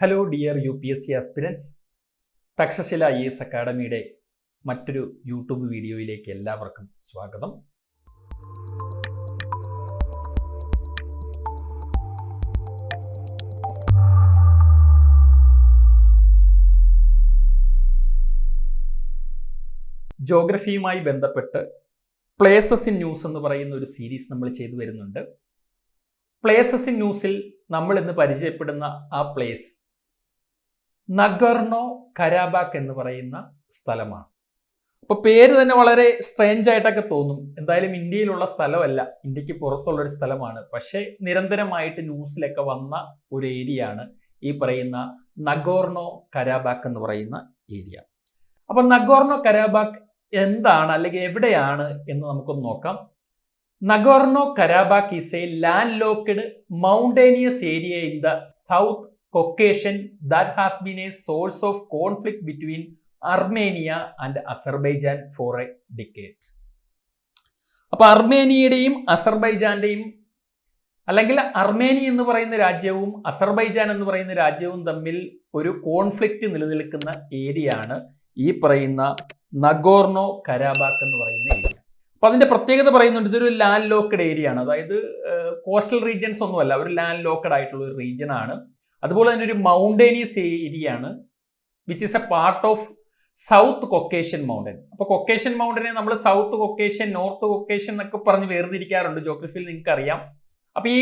Hello dear UPSC aspirants, Takshashila IAS അക്കാഡമിയുടെ മറ്റൊരു YouTube വീഡിയോയിലേക്ക് എല്ലാവർക്കും സ്വാഗതം. ജോഗ്രഫിയുമായി ബന്ധപ്പെട്ട് പ്ലേസസ് ഇൻ ന്യൂസ് എന്ന് പറയുന്ന ഒരു സീരീസ് നമ്മൾ ചെയ്തു വരുന്നുണ്ട്. പ്ലേസസ് ഇൻ ന്യൂസിൽ നമ്മൾ ഇന്ന് പരിചയപ്പെടുന്ന ആ പ്ലേസ് നഗോർണോ കരാബാക്ക് എന്ന് പറയുന്ന സ്ഥലമാണ്. അപ്പോൾ പേര് തന്നെ വളരെ സ്ട്രേഞ്ച് ആയിട്ടൊക്കെ തോന്നും. എന്തായാലും ഇന്ത്യയിലുള്ള സ്ഥലമല്ല, ഇന്ത്യക്ക് പുറത്തുള്ളൊരു സ്ഥലമാണ്. പക്ഷേ നിരന്തരമായിട്ട് ന്യൂസിലൊക്കെ വന്ന ഒരു ഏരിയയാണ് ഈ പറയുന്ന നഗോർണോ കരാബാക്ക് എന്ന് പറയുന്ന ഏരിയ. അപ്പം നഗോർണോ കരാബാക്ക് എന്താണ് അല്ലെങ്കിൽ എവിടെയാണ് എന്ന് നമുക്കൊന്ന് നോക്കാം. Nagorno Karabakh is A land locked mountainous area in the south Caucasian that has been a source of conflict between Armenia and Azerbaijan for a decade. അപ്പോൾ അർമേനിയയുടെയും അസർബൈജാന്റെയും അല്ലെങ്കിൽ അർമേനിയ എന്ന് പറയുന്ന രാജ്യവും അസർബൈജാൻ എന്ന് പറയുന്ന രാജ്യവും തമ്മിൽ ഒരു കോൺഫ്ലിക്റ്റ് നിലനിൽക്കുന്ന ഏരിയ ആണ് ഈ പറയുന്ന നഗോർണോ കരാബാക്ക് എന്ന് പറയുന്ന ഏരിയ. അപ്പോൾ അതിന്റെ പ്രത്യേകത പറയുന്നുണ്ട്, ഇതൊരു ലാൻഡ് ലോക്ക്ഡ് ഏരിയ ആണ്. അതായത് കോസ്റ്റൽ റീജിയൻസ് ഒന്നുമല്ല, ഒരു ലാൻഡ് ലോക്ക്ഡ് ആയിട്ടുള്ള ഒരു റീജിയൻ ആണ്. അതുപോലെ തന്നെ ഒരു മൗണ്ടേനിയസ് ഏരിയ ആണ്, which is A part of south Caucasian mountain. അപ്പോൾ കൊക്കേഷ്യൻ മൗണ്ടനെ നമ്മൾ സൗത്ത് കൊക്കേഷ്യൻ, നോർത്ത് കൊക്കേഷ്യൻ എന്നൊക്കെ പറഞ്ഞ് വേർതിരിക്കാറുണ്ട്. ജോഗ്രഫിയിൽ നിങ്ങൾക്ക് അറിയാം. അപ്പോൾ ഈ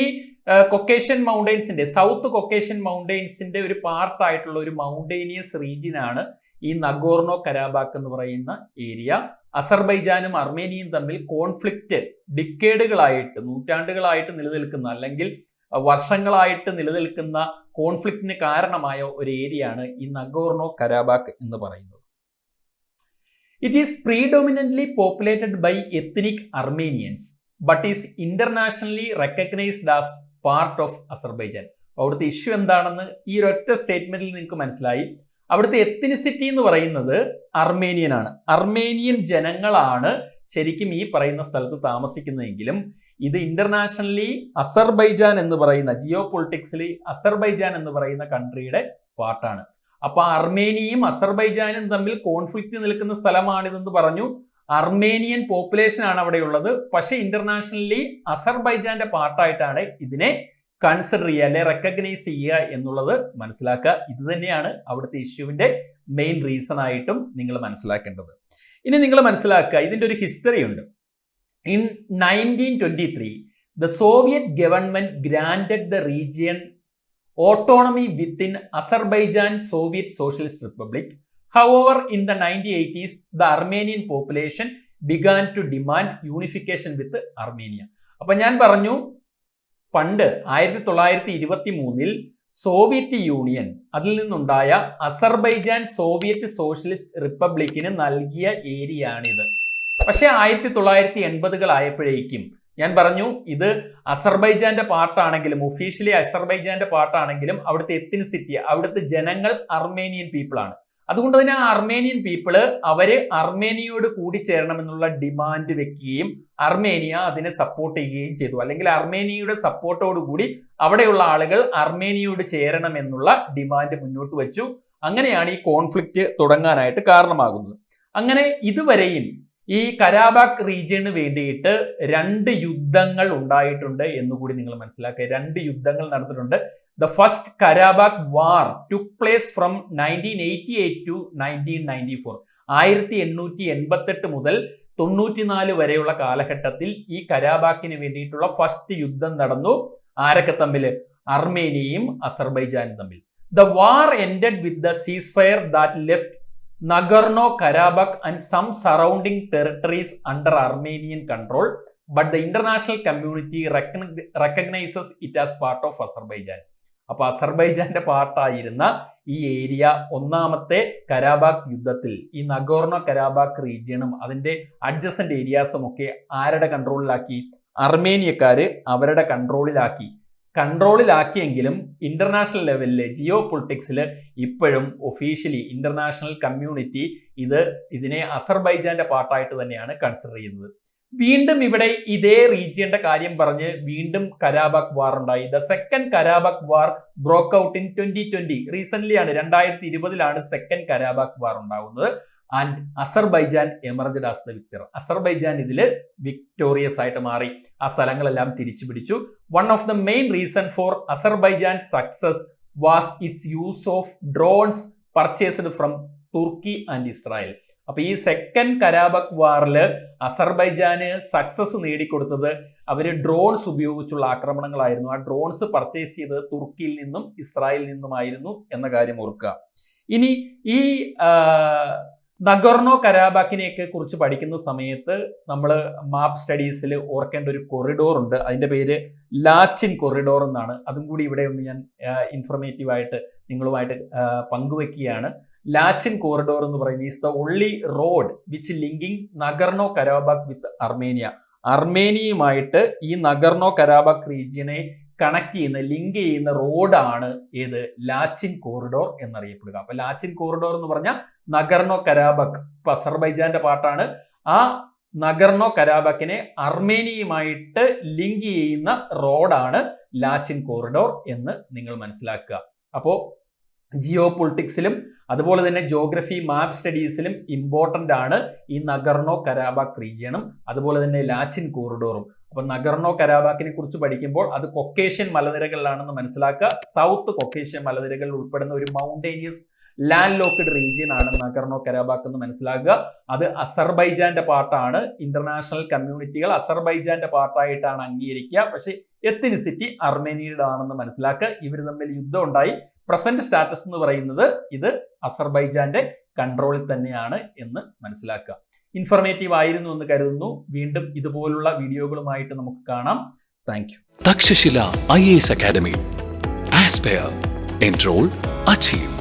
കൊക്കേഷ്യൻ മൗണ്ടൈൻസിന്റെ, സൗത്ത് കൊക്കേഷ്യൻ മൗണ്ടൈൻസിന്റെ ഒരു പാർട്ടായിട്ടുള്ള ഒരു മൗണ്ടേനിയസ് റീജിയൻ ആണ് ഈ നഗോർണോ കരാബാക്ക് എന്ന് പറയുന്ന ഏരിയ. അസർബൈജാനും അർമേനിയയും തമ്മിൽ കോൺഫ്ലിക്റ്റ് ഡിക്കേഡുകളായിട്ട്, നൂറ്റാണ്ടുകളായിട്ട് നിലനിൽക്കുന്ന അല്ലെങ്കിൽ വർഷങ്ങളായിട്ട് നിലനിൽക്കുന്ന കോൺഫ്ലിക്റ്റിന് കാരണമായ ഒരു ഏരിയ ആണ് ഈ നഗോർണോ കരാബാക്ക് എന്ന് പറയുന്നത്. It is predominantly populated by ethnic Armenians but is internationally recognised as part of Azerbaijan. അവിടുത്തെ ഇഷ്യൂ എന്താണെന്ന് ഈ ഒരൊറ്റ സ്റ്റേറ്റ്മെന്റിൽ നിങ്ങൾക്ക് മനസ്സിലായി. അവിടുത്തെ എത്നിസിറ്റി എന്ന് പറയുന്നത് അർമേനിയൻ ആണ്. അർമേനിയൻ ജനങ്ങളാണ് ശരിക്കും ഈ പറയുന്ന സ്ഥലത്ത് താമസിക്കുന്നതെങ്കിലും ഇത് ഇന്റർനാഷണലി അസർബൈജാൻ എന്ന് പറയുന്ന, ജിയോ പൊളിറ്റിക്സിൽ അസർബൈജാൻ എന്ന് പറയുന്ന കൺട്രിയുടെ പാർട്ടാണ്. അപ്പൊ അർമേനിയയും അസർബൈജാനും തമ്മിൽ കോൺഫ്ലിക്റ്റ് നിൽക്കുന്ന സ്ഥലമാണിതെന്ന് പറഞ്ഞു. അർമേനിയൻ പോപ്പുലേഷൻ ആണ് അവിടെയുള്ളത്. പക്ഷെ ഇന്റർനാഷണലി അസർബൈജാന്റെ പാർട്ടായിട്ടാണ് ഇതിനെ കൺസിഡർ ചെയ്യുക അല്ലെ റെക്കഗ്നൈസ് ചെയ്യുക എന്നുള്ളത് മനസ്സിലാക്കുക. ഇത് തന്നെയാണ് അവിടുത്തെ ഇഷ്യൂവിന്റെ മെയിൻ റീസൺ ആയിട്ടും നിങ്ങൾ മനസ്സിലാക്കേണ്ടത്. ഇനി നിങ്ങൾ മനസ്സിലാക്കുക, ഇതിന്റെ ഒരു ഹിസ്റ്ററി ഉണ്ട്. In 1923, the Soviet government granted the region autonomy within Azerbaijan Soviet Socialist Republic. However, in the 1980s, the Armenian population began to demand unification with Armenia. അപ്പോൾ ഞാൻ പറഞ്ഞു, പണ്ട് 1923 സോവിയറ്റ് യൂണിയൻ അതിൽ നിന്നുണ്ടായ അസർബൈജാൻ സോവിയറ്റ് സോഷ്യലിസ്റ്റ് റിപ്പബ്ലിക്കിന് നൽകിയ area ആണിത്. പക്ഷേ 1980 ആയപ്പോഴേക്കും ഞാൻ പറഞ്ഞു, ഇത് അസർബൈജാന്റെ പാർട്ടാണെങ്കിലും, ഒഫീഷ്യലി അസർബൈജാന്റെ പാർട്ടാണെങ്കിലും അവിടുത്തെ എത്നിസിറ്റി, അവിടുത്തെ ജനങ്ങൾ അർമേനിയൻ പീപ്പിൾ ആണ്. അതുകൊണ്ട് തന്നെ ആ അർമേനിയൻ പീപ്പിള് അവര് അർമേനിയയോട് കൂടിച്ചേരണമെന്നുള്ള ഡിമാൻഡ് വെക്കുകയും അർമേനിയ അതിനെ സപ്പോർട്ട് ചെയ്യുകയും ചെയ്തു. അല്ലെങ്കിൽ അർമേനിയയുടെ സപ്പോർട്ടോടുകൂടി അവിടെയുള്ള ആളുകൾ അർമേനിയയോട് ചേരണം എന്നുള്ള ഡിമാൻഡ് മുന്നോട്ട് വെച്ചു. അങ്ങനെയാണ് ഈ കോൺഫ്ലിക്റ്റ് തുടങ്ങാനായിട്ട് കാരണമാകുന്നത്. അങ്ങനെ ഇതുവരെയും ഈ കരാബാക്ക് റീജിയന് വേണ്ടിയിട്ട് 2 യുദ്ധങ്ങൾ ഉണ്ടായിട്ടുണ്ട് എന്നുകൂടി നിങ്ങൾ മനസ്സിലാക്കുക. 2 യുദ്ധങ്ങൾ നടന്നിട്ടുണ്ട്. The first Karabakh war took place from 1988 to 1994. 1888 മുതൽ 94 വരെയുള്ള കാലഘട്ടത്തിൽ ഈ കരാബാക്കിന് വേണ്ടിയിട്ടുള്ള ഫസ്റ്റ് യുദ്ധം നടന്നു. ആരൊക്കെ തമ്മിൽ? അർമേനിയയും അസർബൈജാനും തമ്മിൽ. The war ended with the സീസ് fire that left Nagorno Karabakh and some surrounding territories under Armenian control, but the international community recognizes it as part of Azerbaijan. അപ്പോൾ അസർബൈജാന്റെ പാർട്ടായിരുന്ന ഈ ഏരിയ ഒന്നാമത്തെ കരാബാക്ക് യുദ്ധത്തിൽ ഈ നഗോർണോ കരാബാക്ക് റീജിയനും അതിന്റെ adjacent ഏരിയാസും ഒക്കെ ആരുടെ കൺട്രോളിലാക്കി? അർമേനിയക്കാര് അവരുടെ കൺട്രോളിലാക്കിയെങ്കിലും ഇന്റർനാഷണൽ ലെവലില്, ജിയോ പൊളിറ്റിക്സിൽ ഇപ്പോഴും ഒഫീഷ്യലി ഇന്റർനാഷണൽ കമ്മ്യൂണിറ്റി ഇതിനെ അസർബൈജാന്റെ പാർട്ടായിട്ട് തന്നെയാണ് കൺസിഡർ ചെയ്യുന്നത്. വീണ്ടും ഇവിടെ ഇതേ റീജിയന്റെ കാര്യം പറഞ്ഞ് വീണ്ടും കരാബാഖ് വാർ ഉണ്ടായി. The second Karabakh war broke out in 2020. Recent ആണ് 2020 സെക്കൻഡ് കരാബാഖ് വാർ ഉണ്ടാകുന്നത്. And Azerbaijan emerged as the victor. Azerbaijan ഇതിൽ വിക്ടോറിയസ് ആയിട്ട് മാറി. ആ സ്ഥലങ്ങളെല്ലാം തിരിച്ചു പിടിച്ചു. One of the main reason for Azerbaijan success was its use of drones purchased from Turkey and Israel. അപ്പൊ ഈ സെക്കൻഡ് കരാബാഖ് വാറിൽ അസർബൈജാന് സക്സസ് നേടിക്കൊടുത്തത് അവര് ഡ്രോൺസ് ഉപയോഗിച്ചുള്ള ആക്രമണങ്ങളായിരുന്നു. ആ ഡ്രോൺസ് പർച്ചേസ് ചെയ്തത് തുർക്കിയിൽ നിന്നും ഇസ്രായേലിൽ നിന്നുമായിരുന്നു എന്ന കാര്യം ഓർക്കുക. ഇനി ഈ നഗോർണോ കരാബാഖിനെയൊക്കെ കുറിച്ച് പഠിക്കുന്ന സമയത്ത് നമ്മൾ മാപ്പ് സ്റ്റഡീസിൽ ഓർക്കേണ്ട ഒരു കൊറിഡോർ ഉണ്ട്. അതിന്റെ പേര് ലാച്ചിൻ കൊറിഡോർ എന്നാണ്. അതും കൂടി ഇവിടെ ഒന്ന് ഞാൻ ഇൻഫർമേറ്റീവായിട്ട് നിങ്ങളുമായിട്ട് പങ്കുവെക്കുകയാണ്. ലാച്ചിൻ കോറിഡോർ എന്ന് പറയുന്നത് is the only road which linking Nagorno Karabakh with Armenia. അർമേനിയയുമായിട്ട് ഈ നഗർണോ കരാബാഖ് റീജിയനെ കണക്ട് ചെയ്യുന്ന ലിങ്ക് ചെയ്യുന്ന റോഡാണ് ഏത് ലാച്ചിൻ കോറിഡോർ എന്നറിയപ്പെടുക. അപ്പൊ ലാച്ചിൻ കോറിഡോർ എന്ന് പറഞ്ഞാൽ നഗർണോ കരാബാഖ് അസർബൈജാന്റെ പാർട്ടാണ്. ആ നഗർണോ കരാബാഖിനെ അർമേനിയയുമായിട്ട് ലിങ്ക് ചെയ്യുന്ന റോഡാണ് ലാച്ചിൻ കോറിഡോർ എന്ന് നിങ്ങൾ മനസ്സിലാക്കുക. അപ്പോൾ ജിയോ പൊളിറ്റിക്സിലും അതുപോലെ തന്നെ ജോഗ്രഫി മാപ്പ് സ്റ്റഡീസിലും ഇമ്പോർട്ടൻ്റ് ആണ് ഈ നഗർണോ കരാബാഖ് റീജിയനും അതുപോലെ തന്നെ ലാച്ചിൻ കോറിഡോറും. അപ്പൊ നഗർണോ കരാബാഖിനെ കുറിച്ച് പഠിക്കുമ്പോൾ അത് കൊക്കേഷ്യൻ മലനിരകളിലാണെന്ന് മനസ്സിലാക്കുക. സൗത്ത് കൊക്കേഷ്യൻ മലനിരകളിൽ ഉൾപ്പെടുന്ന ഒരു മൗണ്ടേനിയസ് ലാൻഡ് ലോക്ക്ഡ് റീജിയൻ ആണ് നഗർണോ കരാബാഖ് എന്ന് മനസ്സിലാക്കുക. അത് അസർബൈജാന്റെ പാർട്ടാണ്. ഇന്റർനാഷണൽ കമ്മ്യൂണിറ്റികൾ അസർബൈജാന്റെ പാർട്ടായിട്ടാണ് അംഗീകരിക്കുക. പക്ഷേ എത്തിനിസിറ്റി അർമേനിയയുടെ ആണെന്ന് മനസ്സിലാക്കുക. ഇവർ തമ്മിൽ യുദ്ധം ഉണ്ടായി. പ്രസന്റ് സ്റ്റാറ്റസ് എന്ന് പറയുന്നത് ഇത് അസർബൈജാന്റെ കൺട്രോളിൽ തന്നെയാണ് എന്ന് മനസ്സിലാക്കുക. ഇൻഫർമേറ്റീവ് ആയിരുന്നു എന്ന് കരുതുന്നു. വീണ്ടും ഇതുപോലുള്ള വീഡിയോകളുമായിട്ട് നമുക്ക് കാണാം. Thank you. Takshashila IAS academy. Aspire, enrol, achieve.